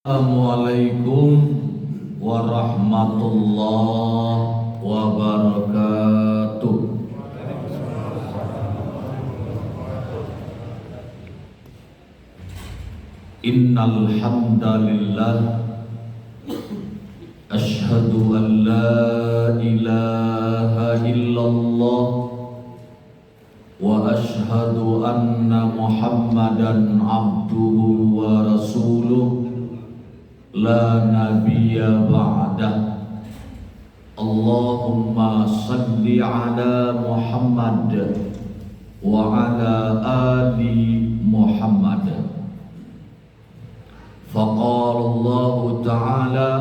Assalamualaikum warahmatullahi wabarakatuh. Innal hamdalillah asyhadu an la ilaha illallah wa asyhadu anna Muhammadan abduhu wa rasuluh la nabiyya ba'dah. Allahumma salli ala Muhammad wa ala ali Muhammad. Faqala Allah ta'ala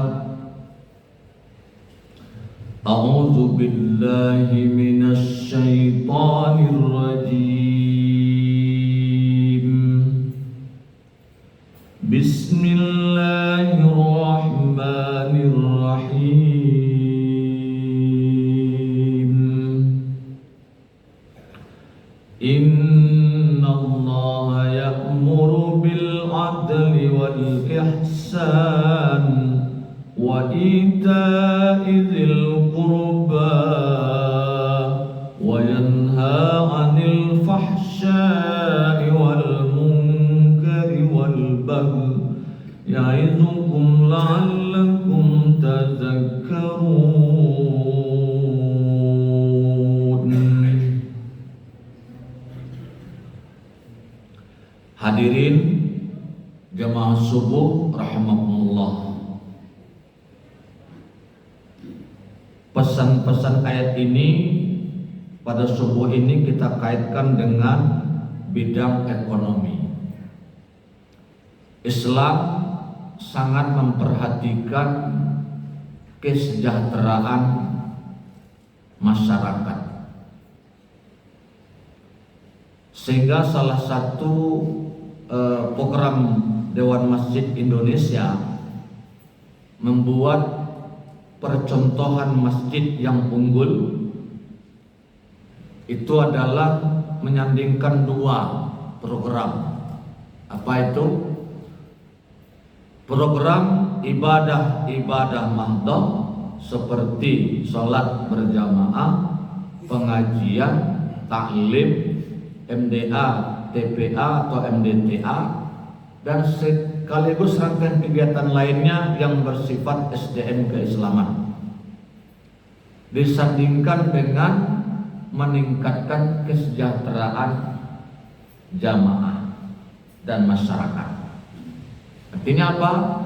a'udzu billahi minasy syaithanir rajim. Bismillahirrahmanirrahim. Innallaha ya'muru bil 'adli wal ihsan wa ita'i dzil qurba wa yanha 'anil fahsya'i wal munkari wal baghi ya'izukum la'allakum tadhakkarun. Hadirin jamaah subuh rahimakumullah. Pesan-pesan ayat ini pada subuh ini kita kaitkan dengan bidang ekonomi. Islam sangat memperhatikan kesejahteraan masyarakat, sehingga salah satu program Dewan Masjid Indonesia membuat percontohan masjid yang unggul. Itu adalah menyandingkan dua program. Apa itu? Program ibadah mahdoh seperti sholat berjamaah, pengajian, taklim, MDA, TPA atau MDTA, dan sekaligus rangkaian kegiatan lainnya yang bersifat SDM keislaman, disandingkan dengan meningkatkan kesejahteraan jamaah dan masyarakat. Artinya apa?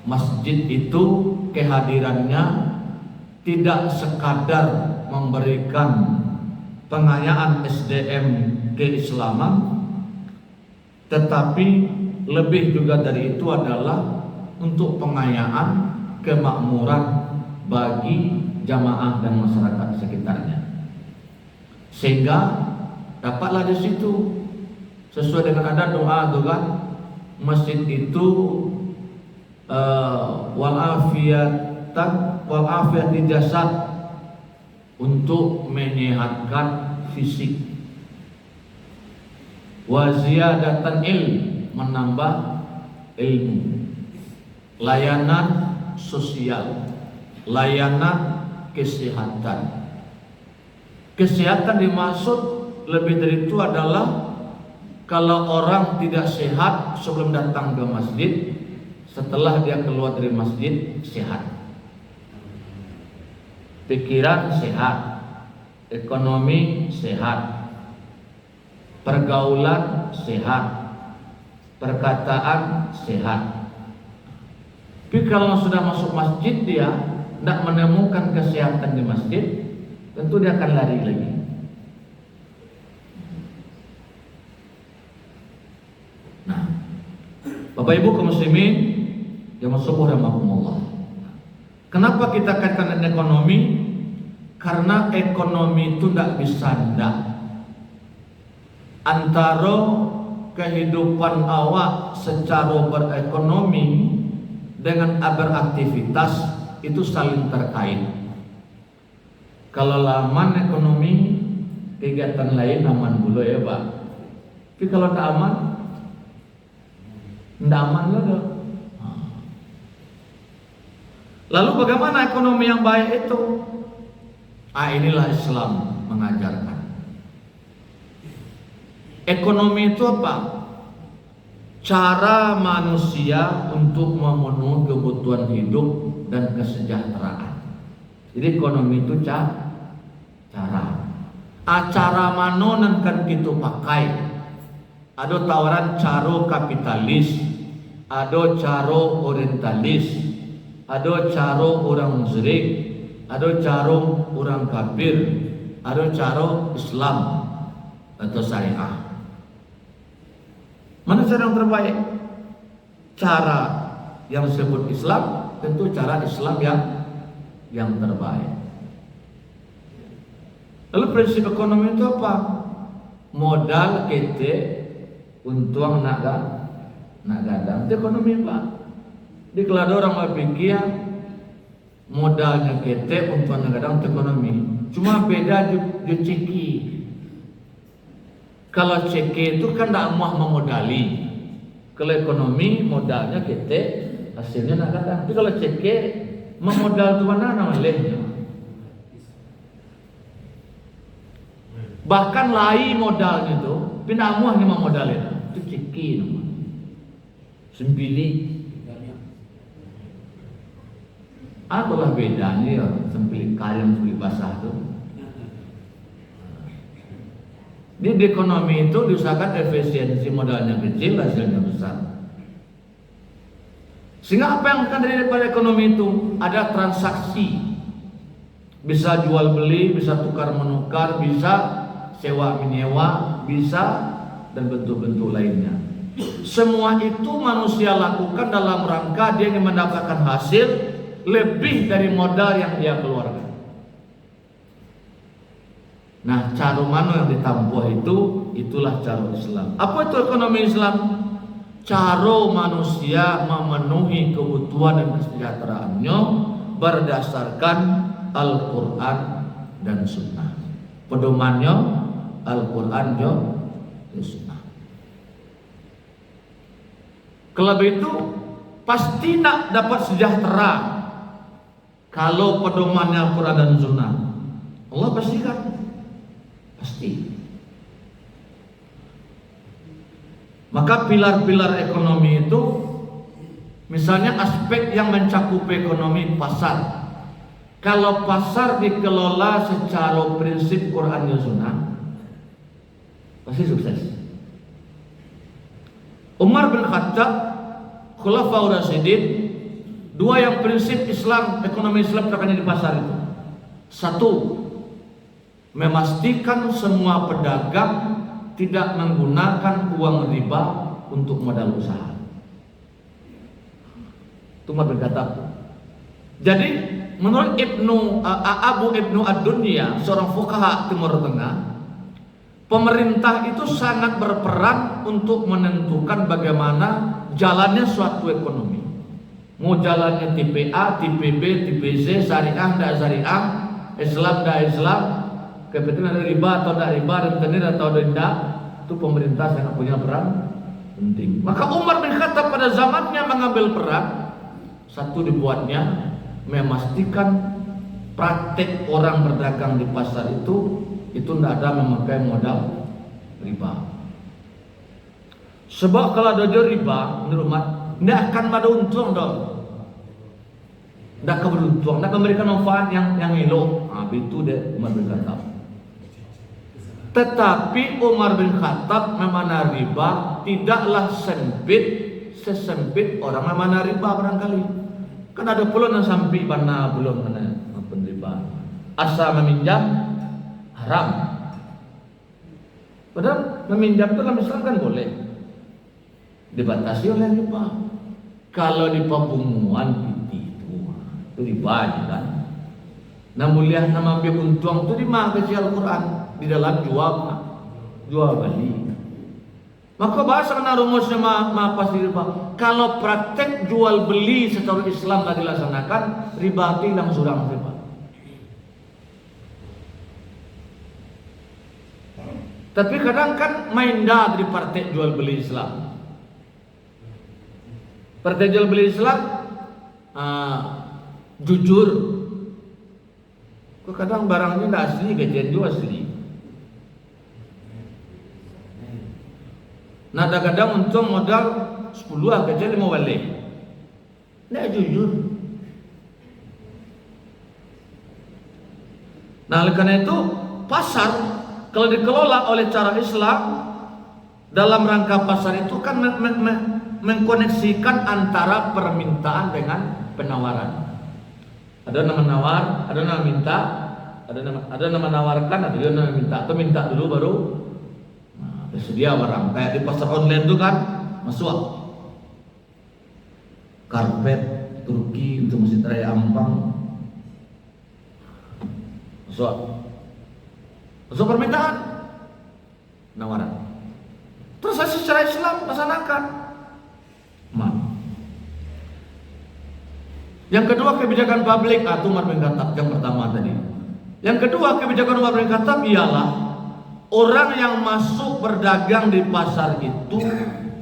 Masjid itu kehadirannya tidak sekadar memberikan pengayaan SDM keislaman, tetapi lebih juga dari itu adalah untuk pengayaan kemakmuran bagi jamaah dan masyarakat sekitarnya, sehingga dapatlah di situ sesuai dengan ada doa kan, masjid itu walafiati jasad, untuk menyehatkan fisik, wa ziyadatan ilm, menambah ilmu, layanan sosial, layanan kesehatan. Kesehatan dimaksud lebih dari itu adalah kalau orang tidak sehat sebelum datang ke masjid, setelah dia keluar dari masjid sehat. Pikiran sehat, ekonomi sehat, pergaulan sehat, perkataan sehat. Tapi kalau sudah masuk masjid dia tidak menemukan kesehatan di masjid, tentu dia akan lari lagi. Nah, Bapak Ibu kaum muslimin jamaah subuh rahimakumullah. Kenapa kita kaitkan dengan ekonomi? Karena ekonomi itu tidak bisa antara kehidupan awak secara berekonomi dengan beraktivitas itu saling terkait. Kalau aman ekonomi, kegiatan lain aman dulu ya Pak. Tapi kalau tidak aman juga. Lalu bagaimana ekonomi yang baik itu? Inilah Islam mengajarkan. Ekonomi itu apa? Cara manusia untuk memenuhi kebutuhan hidup dan kesejahteraan. Jadi ekonomi itu cara. Acara mano kan kita pakai. Ada tawaran caro kapitalis, ada caro orientalis, ada caro orang musyrik, ada caro orang kafir, ada caro Islam atau syariah. Mana cara yang terbaik? Cara yang disebut Islam tentu cara Islam yang terbaik. Lalu prinsip ekonomi itu apa? Modal kita untung nak gadang. Itu ekonomi Pak. Di kelada orang berpikir modalnya kita untung nak gadang itu ekonomi. Cuma beda ju ceki. Kalau ceki itu kan tak mau memodali. Kalau ekonomi modalnya kita hasilnya nak gadang. Tapi kalau ceki memodal tu mana namanya? Bahkan lai modalnya itu pindah muah ni modalnya itu ceki namanya. Sembili. Apalah bedanya ya sembili kalian sembili basah tu. Di ekonomi itu diusahakan efisiensi modalnya kecil hasilnya besar. Sehingga apa yang akan daripada ekonomi itu ada transaksi. Bisa jual beli, bisa tukar menukar, bisa sewa menyewa, bisa dan bentuk-bentuk lainnya. Semua itu manusia lakukan dalam rangka dia ingin mendapatkan hasil lebih dari modal yang dia keluarkan. Nah, cara mana yang ditampuh itulah cara Islam. Apa itu ekonomi Islam? Cara manusia memenuhi kebutuhan dan kesejahteraannya berdasarkan Al-Quran dan Sunnah. Pedomannya Al-Quran dan Sunnah. Kalau itu pasti nak dapat sejahtera kalau pedomannya Al-Quran dan Sunnah. Allah pastikan. Pasti. Maka pilar-pilar ekonomi itu misalnya aspek yang mencakup ekonomi pasar. Kalau pasar dikelola secara prinsip Quran dan Sunnah, pasti sukses. Umar bin Khattab, Khulafaur Rasyidin, dua yang prinsip Islam, ekonomi Islam terkait di pasar itu. Satu, memastikan semua pedagang tidak menggunakan uang riba untuk modal usaha. Itu Umar bin Khattab. Jadi menurut Abu Ibnu Ad-Dunya, seorang fuqaha Timur Tengah, pemerintah itu sangat berperan untuk menentukan bagaimana jalannya suatu ekonomi. Mau jalannya tipe A, tipe B, tipe C, syariah, tidak syariah, Islam, tidak Islam, kebetulan ada riba atau tidak riba, rentenir atau tidak, itu pemerintah sangat punya peran penting. Maka Umar bin Khattab pada zamannya mengambil peran. Satu dibuatnya memastikan praktek orang berdagang di pasar itu tidak ada memakai modal riba. Sebab kalau ada riba menurut umat tidak akan ada untung dong. Tidak akan beruntung, tidak akan memberikan manfaat yang elok. Itu dia Umar bin Khattab. Tetapi Umar bin Khattab memana riba tidaklah sesempit orang memana riba barangkali. Kan ada pula yang sampai mana belum mana riba. Asal meminjam haram. Padahal meminjam itu dalam Islam kan boleh. Dibatasi oleh riba. Kalau di pembunguan itu riba kan. Namun lihat nama ambil untung itu di mana kecil Al-Quran di dalam jual beli. Maka bahasa kena rumusnya pasti riba. Kalau praktek jual beli secara Islam tidak dilaksanakan, riba itu hilang surang riba. Tapi kadang kan main dah dari praktek jual beli Islam. Praktek jual beli Islam jujur. Kadang barangnya tidak asli, gajian juga asli. Nah, kadang untung modal 10 gajian 5 balik. Tidak jujur. Nah, oleh karena itu pasar kalau dikelola oleh cara Islam, dalam rangka pasar itu kan mengkoneksikan antara permintaan dengan penawaran. Ada nama nawar, ada nama minta, ada nama nawarkan, ada juga nama minta. Atau minta dulu baru tersedia barang. Kayak di pasar online itu kan masuk karpet Turki untuk Masjid Raya Ampang, masuk permintaan, penawaran. Terus secara Islam laksanakan. Yang kedua, kebijakan publik atau Umar bin Khattab yang pertama tadi. Yang kedua, kebijakan Umar bin Khattab ialah orang yang masuk berdagang di pasar itu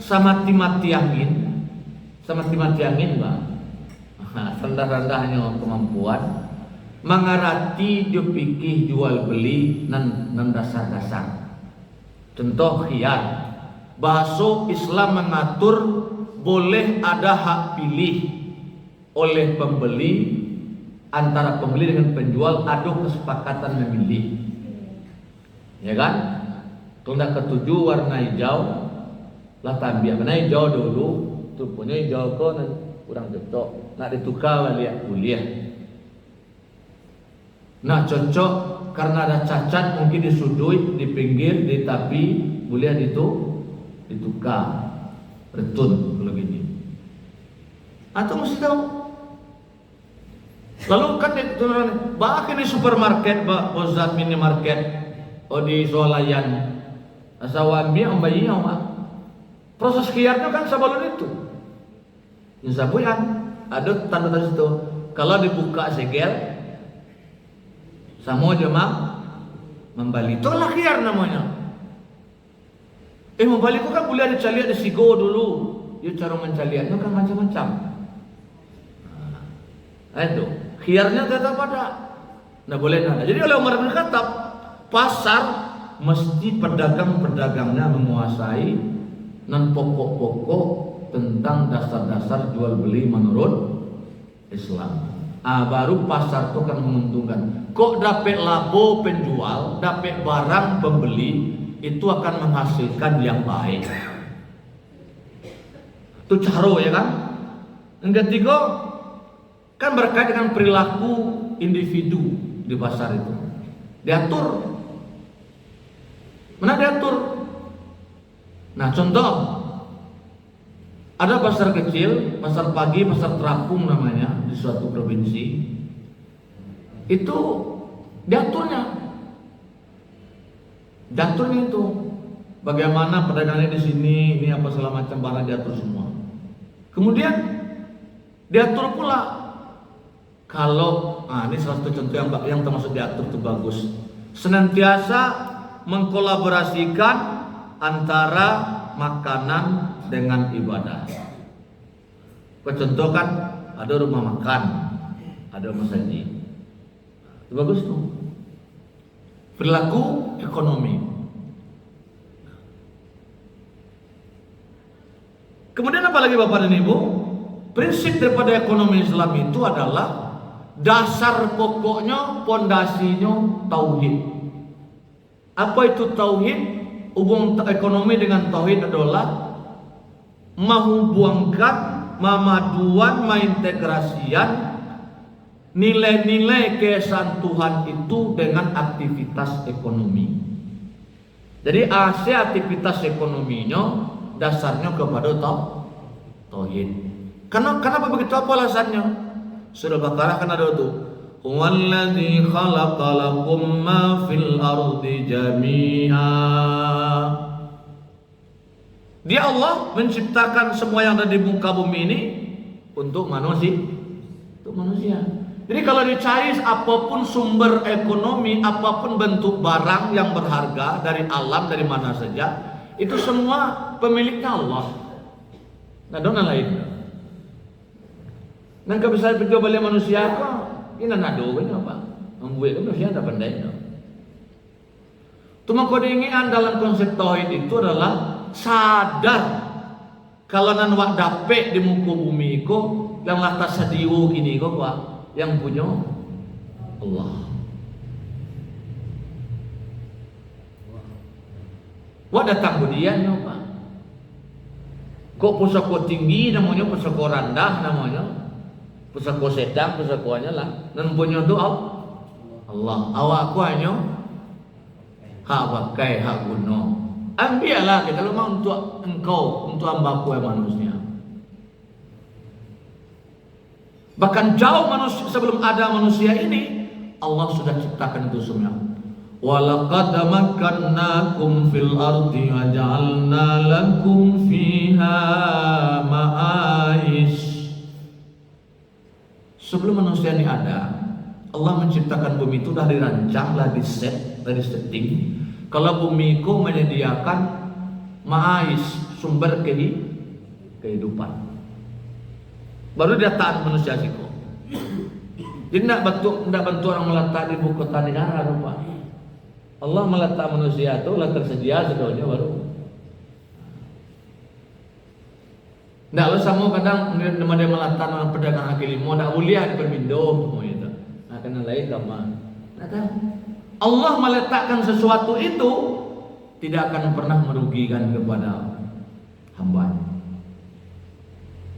sama mati angin, Bang. Rendah-rendahnya kemampuan, mengerti dia pikir jual beli nan dasar-dasar. Contoh khiyar. Bahasa Islam mengatur boleh ada hak pilih oleh pembeli, antara pembeli dengan penjual ada kesepakatan memilih, ya kan? Tunda ketujuh warna hijau lah tambah warna hijau dulu, tu punya hijau kau nan kurang cocok, nak ditukar balik kuliah. Nah cocok karena ada cacat mungkin di sudut, di pinggir, di tepi, boleh ditukar, retun kalau gini. Atau mesti tahu. Lalu kan bahkan di supermarket, bozat minimarket, di swalayan, asawami ambayi ama. Proses khiyarnya kan sebelum itu. Nyesabuyan ada tanda-tanda itu. Kalau dibuka segel, sama jemaah membali. Itulah khiyar namanya. Membali itu kan boleh ada calian, ada sigo dulu. Ya cara mencaliannya kan macam-macam. Itu khiyarnya tetap ada. Nah boleh nada. Jadi oleh Umar bin Khattab, pasar mesti pedagang-pedagangnya menguasai non pokok-pokok tentang dasar-dasar jual beli menurut Islam. Baru pasar itu kan menguntungkan. Kok dapat labo penjual, dapat barang pembeli, itu akan menghasilkan yang baik. Itu caro ya kan. Yang ketiga kan berkait dengan perilaku individu di pasar itu. Diatur. Mana diatur? Nah contoh, ada pasar kecil, pasar pagi, pasar terapung namanya di suatu provinsi. Itu diaturnya itu bagaimana pedagangnya di sini, ini apa segala macam barang diatur semua. Kemudian diatur pula kalau ini salah satu contoh yang termasuk diatur itu bagus. Senantiasa mengkolaborasikan antara makanan dengan ibadah. Contoh kan ada rumah makan, ada masjid. Itu bagus tuh. Perilaku ekonomi. Kemudian apa lagi Bapak dan Ibu? Prinsip daripada ekonomi Islam itu adalah dasar pokoknya, pondasinya tauhid. Apa itu tauhid? Hubung ekonomi dengan tauhid adalah menghubungkan, memaduan, mengintegrasian nilai-nilai keesaan Tuhan itu dengan aktivitas ekonomi. Jadi aktivitas ekonominya dasarnya kepada tauhid. Kenapa begitu? Apa alasannya? Surah Baqarah kan ada itu. Huwallazi khalaqalakum ma fil ardi jami'a. Dia Allah menciptakan semua yang ada di muka bumi ini untuk manusia. Untuk manusia. Jadi kalau dicari apapun sumber ekonomi, apapun bentuk barang yang berharga dari alam, dari mana saja, itu semua pemiliknya Allah. Nggak ada orang lain. Nang kabisa pidyo bali manusia ko, inanado ko apa? Ang buhay ko manusia ada pandai no. Tumangkodingian dalam konsep tauhid itu adalah sadar kalau nan wak dapet di muka bumi ko, yang latas sadiwo kini ko Pak, yang punya Allah. Wak datang kemudian Pak. Kok pusako tinggi namanya, pusako rendah namanya, pusako sedang, pusakonya lah. Dan punya tu Allah. Awak ku hanya hak pakai, hak guna. Ambillah kita lemah untuk engkau, untuk hamba-Ku yang manusia. Bahkan jauh manusia sebelum ada manusia ini, Allah sudah ciptakan itu semua. Walaqad makkannakum fil ardi wa ja'alna lakum fiha ma'ais. Sebelum manusia ini ada, Allah menciptakan bumi itu dah dirancang, dah diset, dari setting. Kalau bumi itu menyediakan ma'ais, sumber kehidupan. Baru dia taat manusia siku. Jadi tidak bantu orang meletak di ibu kota negara rupa. Allah meletak manusia itu lah tersedia sedonya baru. Tidak lo sama kadang dia meletak orang pedagang kaki lima, tidak boleh di permindo semua itu. Nah kena lain sama. Allah meletakkan sesuatu itu tidak akan pernah merugikan kepada hamba.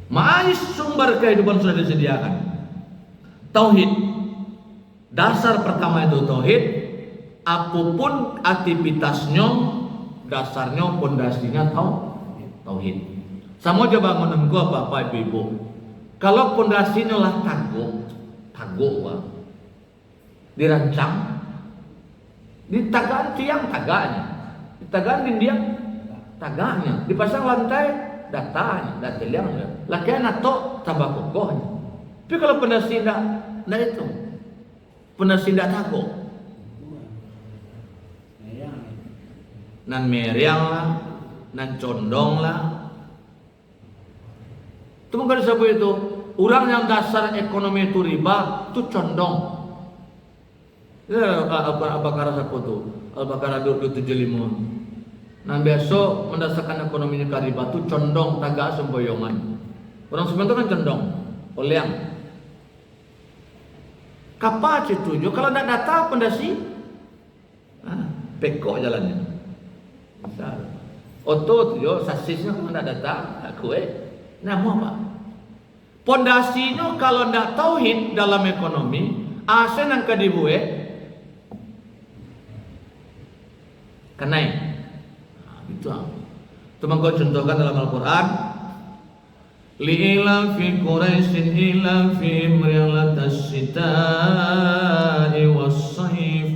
Ma'ais sumber kehidupan sudah disediakan. Tauhid. Dasar pertama itu tauhid. Apapun aktivitasnya, dasarnya, pondasinya tauhid. Sama aja bangunan gua Bapak Ibu. Kalau pondasinya lah taguk Pak. Dirancang, ditagaan tiang taganya, ditagaan dinding taganya, dipasang lantai datanya, dateliangnya, lakian atau tabakokohnya. Tapi kalau pondasi tidak itu, pondasi tidak taguk. Nan meriang lah, nan condong lah. Itu mungkin sebab itu orang yang dasar ekonomi itu riba itu condong. Ya Al-Baqarah siapa tu? Al-Baqarah 275. Nah besok mendasarkan ekonominya ke riba itu condong tagak semboyongan. Orang sebenarnya itu kan condong, oleang. Kapan setuju? Kalau tidak data pondasi, pekok jalannya. Otot yo sasisnya kalau tidak data kue. Nah mau apa? Pondasinya kalau tidak tauhid dalam ekonomi, asen yang kedibue kenai. Itu. Itu mengkau contohkan dalam Al-Quran. Li'ila fi Quraisyin ila fi mrialatas sita'i was-sayf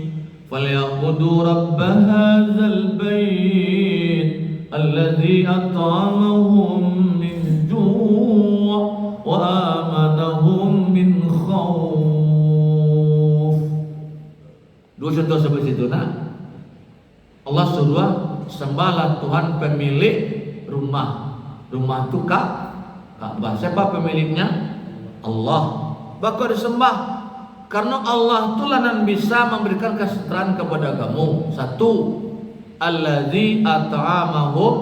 falyaqudu rabba hadzal bait alladzi at'amahum min ju' wa amanahum min khauf. Dua contoh seperti itu nah. Allah suruh sembahlah Tuhan pemilik rumah. Rumah itu Ka'bah. Siapa pemiliknya? Allah. Bakal disembah karena Allah itulah yang bisa memberikan kesejahteraan kepada kamu. Satu, allazi at'amahum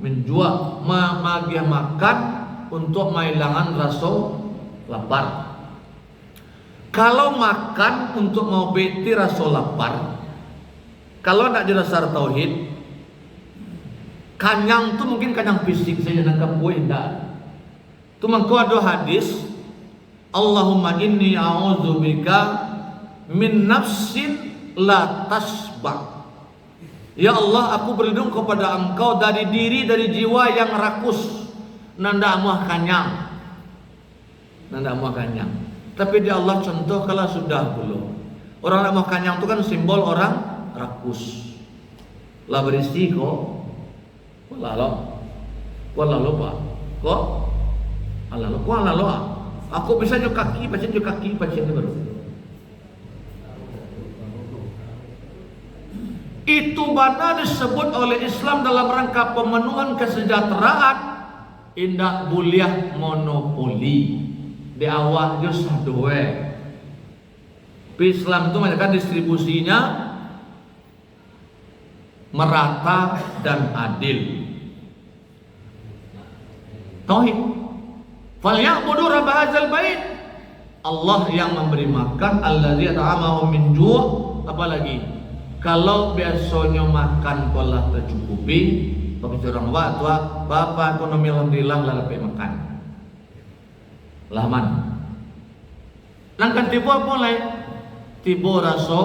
min ju', dia makan untuk menghilangkan rasa lapar. Kalau makan untuk mengobati rasa lapar, kalau tidak dirasar tauhid, kanyang itu mungkin kanyang fisik saja, nangkap kue tidak. Itu mengko ada hadis, Allahumma inni a'udzubika min nafsin la tasba. Ya Allah, aku berlindung kepada Engkau dari diri, dari jiwa yang rakus, nanda muah kanyang, nanda muah kanyang. Tapi di Allah contoh kalau sudah belum. Orang nak muah kanyang itu kan simbol orang rakus. Lah berisi kok. Walalo Pak. Kok? Walalo. Aku bisa jo kaki, pasien itu baru. Itu benar disebut oleh Islam dalam rangka pemenuhan kesejahteraan, indak boleh monopoli. di awal jus dua. Islam itu menjadikan distribusinya merata dan adil. Tauhid. Falyabudu rabb hadzal bait. Allah yang memberi makan, allazi at'amahum min ju'. Apalagi kalau biasanya makan pola tercukupi, bagi orang tua, bapak ekonomi alhamdulillah lalu makan. Lahman. Langkan tiba mulai tiba rasa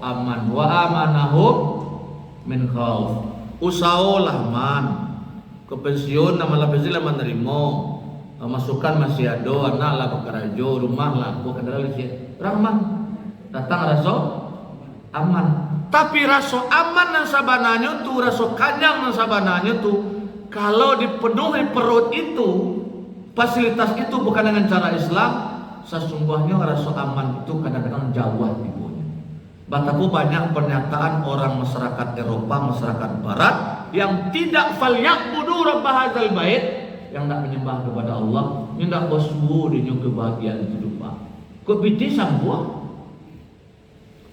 aman wa amanahum min khauf. Usaha lahman. Ke pensiun nama lah pensiun lah menerima. Masukan masih ada, anak lah bekerja, rumah lah, bukan kendaraan listrik. Rahman datang rasa aman. Tapi rasa aman dan sabananya tu, rasa kanyang dan sabananya tu, kalau dipenuhi perut itu, fasilitas itu bukan dengan cara Islam, sesungguhnya rasa aman itu kadang-kadang jauh tipunya. Betapa banyak pernyataan orang masyarakat Eropa, masyarakat Barat yang tidak falyabudu rabb hadzal bait, yang tidak menyembah kepada Allah, yang tidak bersuhu dengan kebahagiaan hidup. Kau piti sambuah,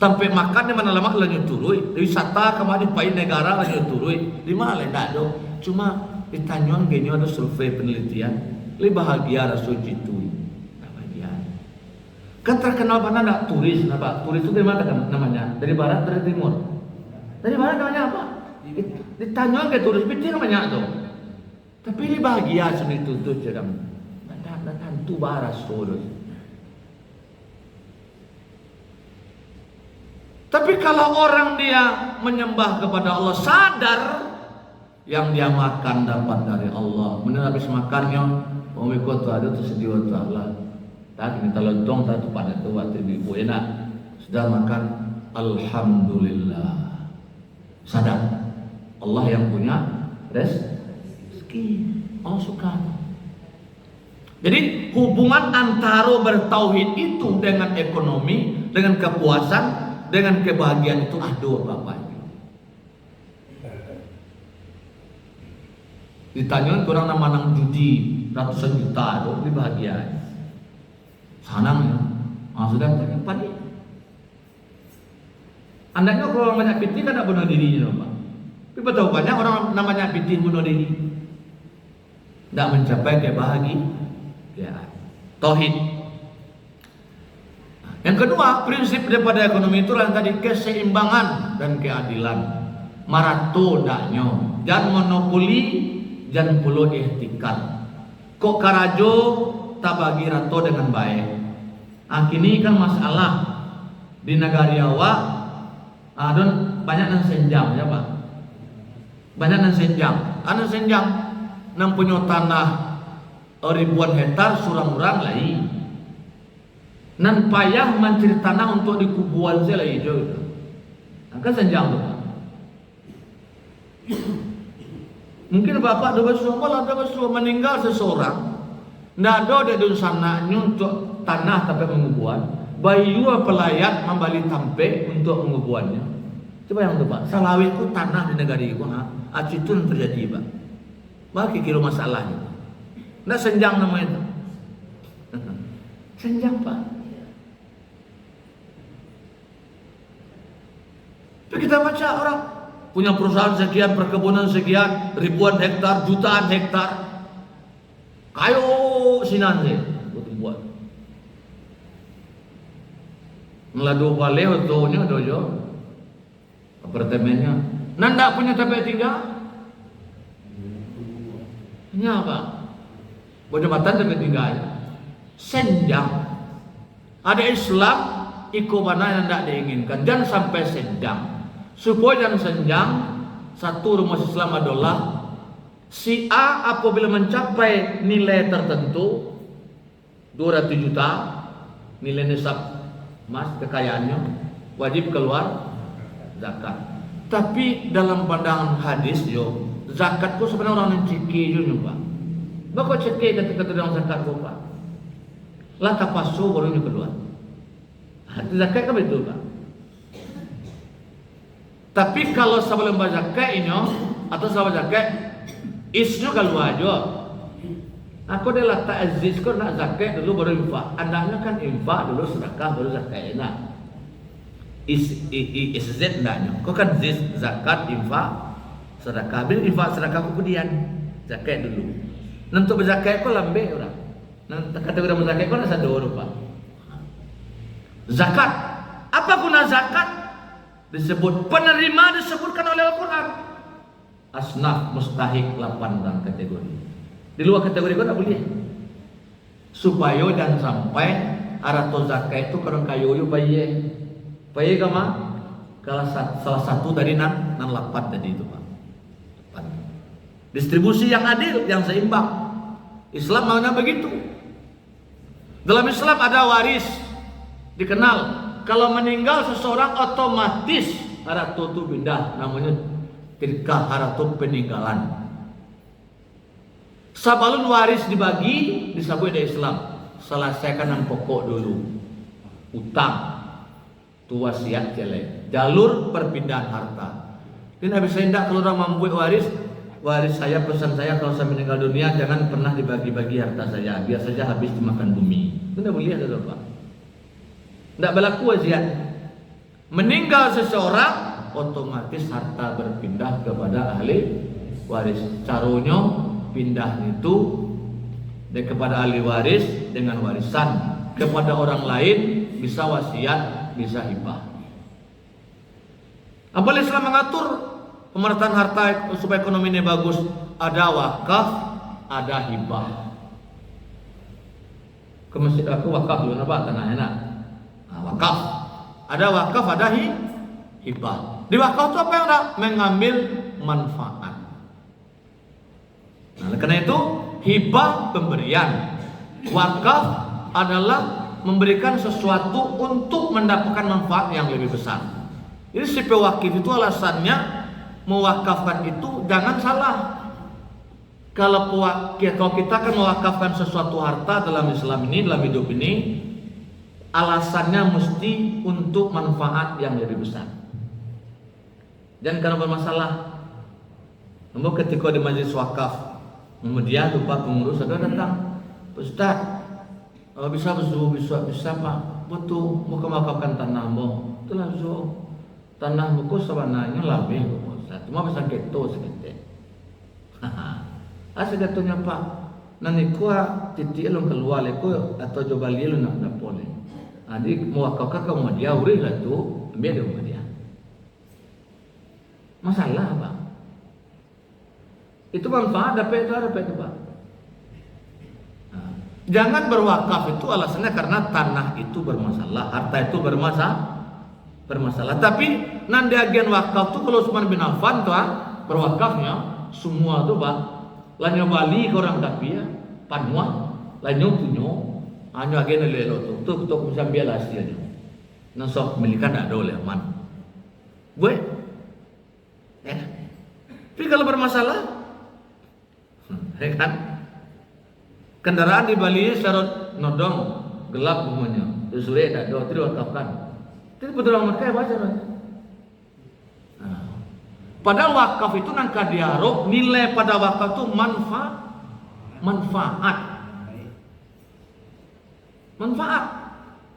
sampai makan di mana lama lanjut turui, wisata kemarin pakai negara lanjut turui, di mana tidak ada. Cuma ditanya gini ada survei penelitian, lebih bahagia rasa itu, bahagia. Kan terkenal mana nak turis, apa? Turis itu dari mana kan namanya? Dari barat, dari timur. Dari barat namanya apa? Ditanya ke turis piti namanya tu. Tapi ini bahagia sini tutup sedang datang tu baras turun. Tapi kalau orang dia menyembah kepada Allah, sadar yang dia makan dapat dari Allah. Benar habis makannya, pemikut tu ada tu sedia tu Allah. Tak kita lontong tak tu pada tu waktu ibu enak sudah makan, alhamdulillah. Sadar Allah yang punya rezeki. Allah suka. Jadi hubungan antara bertauhid itu dengan ekonomi, dengan kepuasan, dengan kebahagiaan itu ada apa-apanya. Ditanya orang nama nang judi ratusan juta itu di bahagia. Sanang ya. Sudah apa nih? Andainya kalau orang banyak piti kan tak bunuh dirinya, Pak. Tapi betul banyak orang namanya piti bunuh diri. Tidak mencapai kebahagiaan. Tauhid. Yang kedua, prinsip daripada ekonomi itu yang tadi keseimbangan dan keadilan. Marato daknyo, jangan monopoli, jangan puluh ihtikar. Kok karajo tak bagi rato dengan baik. Kini kan masalah di negara Jawa, dan banyak yang senjam, ya Pak. Banyak yang senjam. Ada senjam. Nang punya tanah ribuan hektar surang-urang lain. Nan payah mencari tanah untuk dikubuan saya lagi jauh. Kan senjang tu. Mungkin bapak ada bersuara, ada bersuara meninggal seseorang. Ndak ada di sananya untuk tanah tapi mengubuan. Bayu pelayat membali tampe untuk mengubuannya. Coba yang tu Pak. Salawi itu tanah di negara itu, itu yang terjadi Pak. Bagi kira masalahnya. Nggak senjang namanya itu. Senjang Pak. Tapi kita baca orang punya perusahaan sekian, perkebunan sekian, ribuan hektar, jutaan hektar. Kayo sinan sih buat. Ngeladu balik utuhnya dojo. Apartemennya. Nanda punya tempat tinggal. Ini apa? Jabatan tempat tinggal. Senjang. Ada Islam iko mana yang tidak diinginkan. Jangan sampai senjang. Supaya jangan senjang. Satu rumus Islam adalah si A apabila mencapai nilai tertentu 200 juta nilai nisab emas kekayaannya wajib keluar zakat. Tapi dalam pandangan hadis zakat ku sebenarnya orang yang ciki juga Pak. Bapak ciki ketika dalam zakat ku Pak. Lah tapasu baru yang kedua. Zakat kan betul Pak. Tapi kalau sebelum zakat ini atau sebelum zakat isnya keluar aja. Aku adalah ta'aziz kau nak zakat dulu baru infak. Andaknya kan infak dulu sedekah baru zakat. Nah, izz ndaknya. Kau kan ziz zakat infak sedekah. Bila infak sedekah kemudian zakat dulu. Nentu berzakat kau lambe orang. Nanti kategori berzakat kau nak sado rupa. Zakat. Apa guna zakat? Disebut penerima disebutkan oleh Al-Quran. Asnaf mustahik 8 dan kategori. Di luar kategori kau tak boleh. Supaya jangan sampai arato zakat itu karena kayu bayi. Bayi kama kalau salah satu dari nan lapat tadi itu Pak. Distribusi yang adil, yang seimbang. Islam maunya begitu. Dalam Islam ada waris. Dikenal kalau meninggal seseorang otomatis arato itu pindah, namanya tilka arato peninggalan. Sabalun waris dibagi disebut di Islam. Selesaikan yang pokok dulu. Utang, tu wasiat jelek. Jalur perpindahan harta. Ini habis saya tidak kalau orang mampu waris saya, pesan saya kalau saya meninggal dunia jangan pernah dibagi-bagi harta saya. Biar saja habis dimakan bumi. Itu tidak boleh ada Pak. Tidak berlaku wasiat. Meninggal seseorang otomatis harta berpindah kepada ahli waris. Caranya pindah itu kepada ahli waris dengan warisan, kepada orang lain bisa wasiat, bisa hibah. Apabila Islam mengatur pemerataan harta supaya ekonomi ini bagus, ada wakaf, ada hibah. Ke masjid aku wakaf dulu apa tanah enak. Wakaf, ada wakaf, ada hibah. Di wakaf itu apa yang ada? Mengambil manfaat. Nah, karena itu hibah pemberian, wakaf adalah memberikan sesuatu untuk mendapatkan manfaat yang lebih besar. Jadi si pewakif itu alasannya mewakafkan itu jangan salah. Kalau kita akan mewakafkan sesuatu harta dalam Islam ini, dalam hidup ini, alasannya mesti untuk manfaat yang lebih besar. Dan karena bermasalah, namun ketika di majelis wakaf kemudian lupa pengurus ada datang, Ustaz, bisa Pak, butuh mau kemakakan tanahmu, itu langsung tanahmu kok sebenarnya lebih Ustaz, cuma bisa keto sedikit. Segitunya Pak, nanti kuah titik lu keluar leku atau coba lu nak boleh. Adik mau kakak kamu dia urus lah tu, ambil dia. Masalah Pak. Itu manfaat dapat itu Pak. Jangan berwakaf itu alasannya karena tanah itu bermasalah, harta itu bermasalah. Tapi nanti agen wakaf itu kalau Utsman bin Affan tuh berwakafnya semua tuh Pak. Lanyo Bali ke orang tapi ya, panua, lanyo punyo, hanya agen lelo tuh bisa biar hasilnya. Nasok milikan ada oleh aman. Gue, ya. Tapi kalau bermasalah kan kendaraan di Bali syarat nodong gelap umumnya sore tak do tidak wakafkan itu betul orang Mekah baca padahal wakaf itu nangka diarok nilai pada wakaf itu manfaat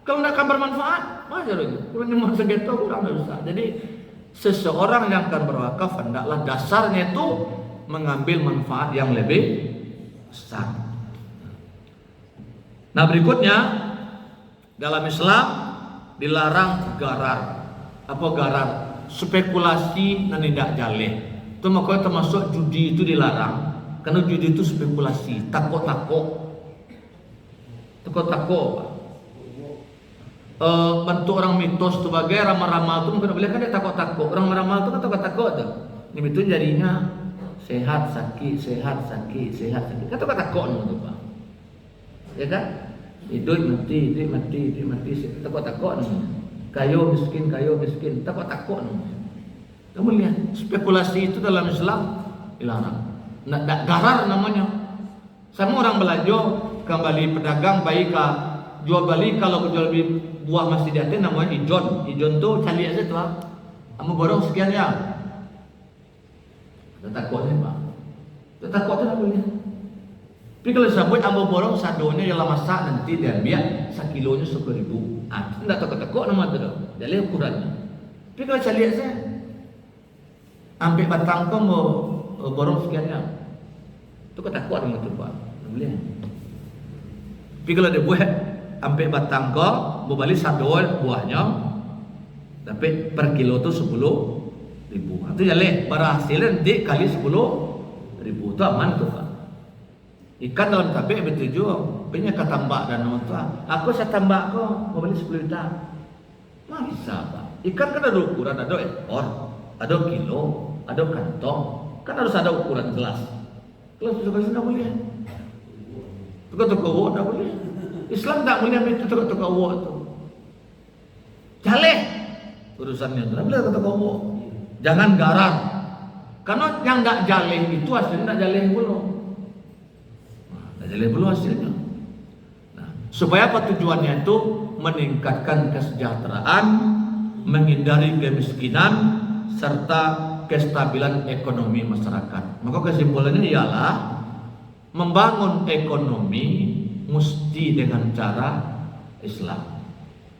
kalau tidak akan bermanfaat baca lagi kurang cuma segitu kurang usah. Jadi seseorang yang akan berwakaf hendaklah dasarnya itu mengambil manfaat yang lebih besar. Nah berikutnya dalam Islam dilarang garar. Apa garar? Spekulasi dan tidak jaleh. Itu makanya termasuk judi itu dilarang. Karena judi itu spekulasi, takut-takut. Bentuk orang mitos sebagai ramal-ramal itu mungkin boleh kan dia takut-takut. Orang ramal itu kan takut-takut tuh. Ini itu jadinya sehat sakit. Kata kok itu Pak. Ya kan? Hidup mati. Takut kayu miskin. Takut. Kamu lihat spekulasi itu dalam Islam dilarang. Nak garar namanya. Sama orang belanja kembali pedagang baik jual beli kalau jual beli buah masih di atas namanya ijon. Ijon tuh cari aja tuh. Kamu borong sekian ya. Takutnya Pak. Takutnya apa boleh. Tapi kalau sabut ambo borong sadonya yang masak nanti dia biar sekilonya 10.000. Tidak toko-toko nama tu dah. Jadi ukurannya. Tapi kalau saya lihat saya, ambil batang kau mau borong sekiannya. Tu kau takut dengan tu pak. Boleh. Tapi kalau dia buat ambil batang kau, mau balik sado buahnya, tapi per kilo tu 10.000. Itu jadi berhasilnya nanti kali 10.000 tu aman tu pak. Ikan dalam tabik betul juga. Punya kata tambak dan nota. Aku saya tambak kau, mau beli 10 juta. Mana bisa pak? Ikan kan ada ukuran, ada ekor, ada kilo, ada kantong. Kan harus ada ukuran gelas. Gelas itu kan tidak boleh. Tukar-tukar uang tidak boleh. Islam tak boleh ambil itu tukar-tukar uang itu. Jaleh urusannya itu. Tidak boleh tukar-tukar uang. Jangan garang. Karena yang tak jaleh itu hasilnya tak jaleh belum. Jadi belum hasilnya. Nah, supaya apa tujuannya itu meningkatkan kesejahteraan, menghindari kemiskinan serta kestabilan ekonomi masyarakat. Maka kesimpulannya ialah membangun ekonomi mesti dengan cara Islam.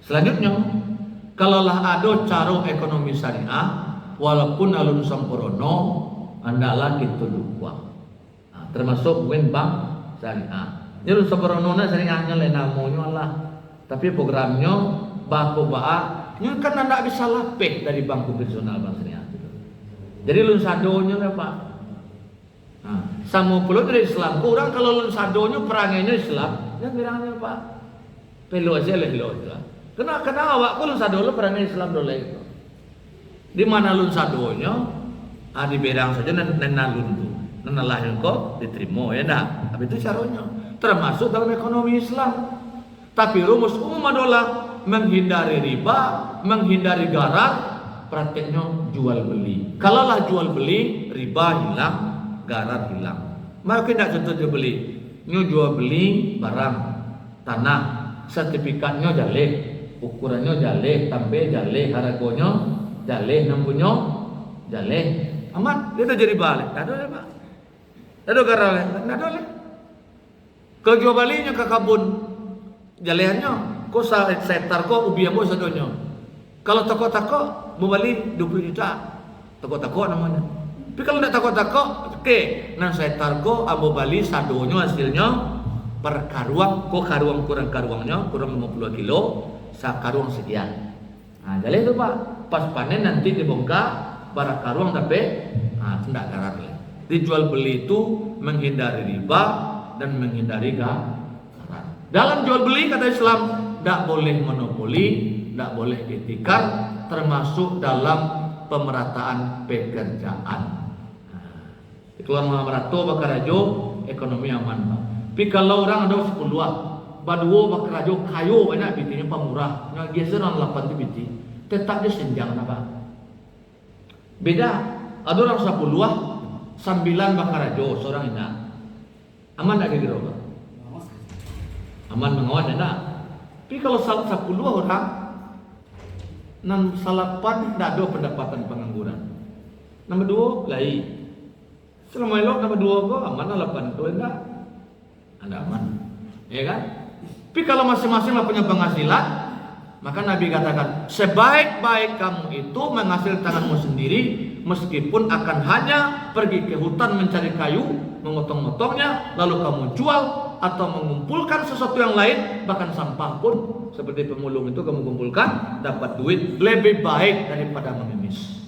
Selanjutnya, kalaulah ada cara ekonomi syariah, walaupun alun sampurno, andalah kita dua. Nah, termasuk bank syariah. Jadi sebenarnya syariahnya lain namanya lah. Tapi programnya baku baak, ini kan anda bisa lapeh dari bank konvensional bank syariah. Jadi lun sadonya lah pak. Nah, sama pula dari Islam. Kurang kalau lun sadonya perangainya Islam, yang bilangnya pak. Pelu aja lah. Kena awak pun lun sado lo perangai Islam dulu itu. Di mana lun sadonya, di bedang saja nalun tu. Nana lahir kau diterima ya dah. Tapi itu caranya termasuk dalam ekonomi Islam. Tapi rumus umum adalah menghindari riba, menghindari garar, prakteknya jual beli. Kalaulah jual beli, riba hilang, garar hilang. Maka tidak contoh jual beli. Nyu jual beli barang tanah, sertifikatnya jaleh, ukurannya jaleh, tambe jaleh, harganya jaleh, nampunya jaleh. Aman, dia dah jadi balik. Tak ada pak. Ada garal, tak ada leh. Kalau jual balinya ke kabun, jalehannya, kau setar kau ubi ambo sadonya. Kalau toko-toko, mau beli 20 juta, toko-toko namanya. Tapi kalau tidak toko-toko, oke, nang setar kau ambo bali sadonya hasilnya per karuang, kau karuang kurang karuangnya, kurang 50 kilo, sakaruang sekian. Nah, jaleh itu pak, pas panen nanti dibongkar, barak karuang tapi, tidak garar leh. Dijual beli itu menghindari riba dan menghindari garar. Dalam jual beli kata Islam tidak boleh monopoli, tidak boleh itikar, termasuk dalam pemerataan pekerjaan. Keluar merato bakarajo ekonomi aman. Tapi kalau orang ada 10 baduo bakarajo kayo banyak bitinya pemurah, yang geser orang 8 biti, tetap dia senjang apa? Beda. Ada orang 10 9 bakarajo seorang ini aman tak kira apa? Aman mengawan tak? Tapi kalau 10 orang nan salapan tak ada pendapatan pengangguran. Nombor 2 lain. Selama elok nombor 2 kok aman 8 tu enggak? Ada aman. Ya kan? Tapi kalau masing-masing punya penghasilan, maka Nabi katakan, sebaik-baik kamu itu menghasilkan tanganmu sendiri, meskipun akan hanya pergi ke hutan mencari kayu, memotong-motongnya, lalu kamu jual atau mengumpulkan sesuatu yang lain, bahkan sampah pun seperti pemulung itu kamu kumpulkan, dapat duit lebih baik daripada mengemis.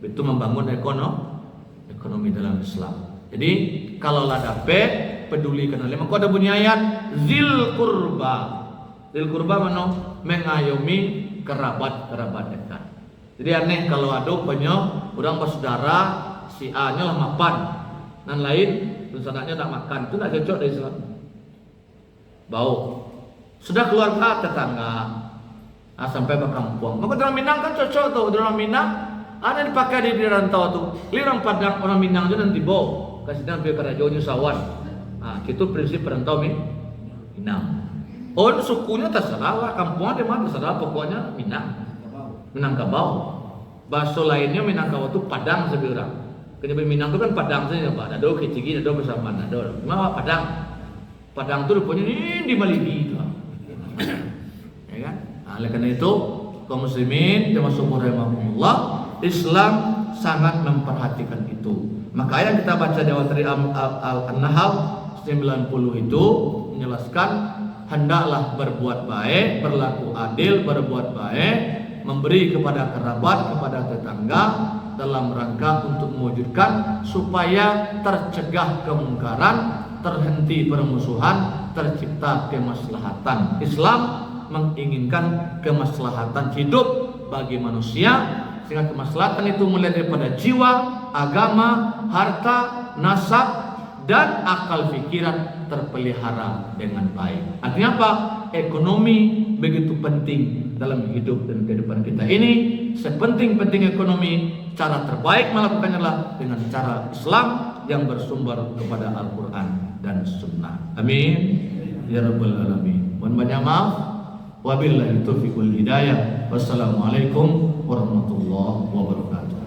Itu membangun ekonomi dalam Islam. Jadi kalau dapat pedulikan oleh maka ada bunyi ayat zil kurba. Zil kurba mana? Mengayomi kerabat dekat. Jadi aneh kalau ada punya orang bersaudara si A nya lah mapan, dan lain saudaranya tak makan, itu tak cocok dari Islam. Bau. Sudah keluarga tetangga, sampai ke kampung. Maka orang Minang kan cocok tuh, orang Minang ada dipakai di rantau tuh. Li orang Padang, orang Minang itu nanti bau, kasih nampi kerajonya sawan. Itu prinsip perantau Minang. Sukunya terserah lah, kampungnya di mana terserah, pokoknya Minangkabau. Bahasa lainnya Minangkabau itu Padang sebenarnya. Kena Minang itu kan Padang saja Pak. Dado kecigi, dado bersamaan, dado. Cuma Padang. Padang itu rupanya ini di Maligi itu. Ya kan? Nah, oleh karena itu kaum muslimin termasuk rahimahumullah, Islam sangat memperhatikan itu. Maka yang kita baca di awal dari An-Nahl 90 itu menjelaskan hendaklah berbuat baik, berlaku adil, berbuat baik, memberi kepada kerabat, kepada tetangga dalam rangka untuk mewujudkan supaya tercegah kemungkaran, terhenti permusuhan, tercipta kemaslahatan. Islam menginginkan kemaslahatan hidup bagi manusia, sehingga kemaslahatan itu mulai daripada jiwa, agama, harta, nasab, dan akal pikiran terpelihara dengan baik. Artinya apa? Ekonomi begitu penting dalam hidup dan kehidupan kita ini. Sepenting-penting ekonomi, cara terbaik melakukannya adalah dengan cara Islam yang bersumber kepada Al-Quran dan Sunnah. Amin ya rabbal alamin. Mohon banyak maaf. Wabillahi taufiq wal hidayah. Wassalamualaikum warahmatullahi wabarakatuh.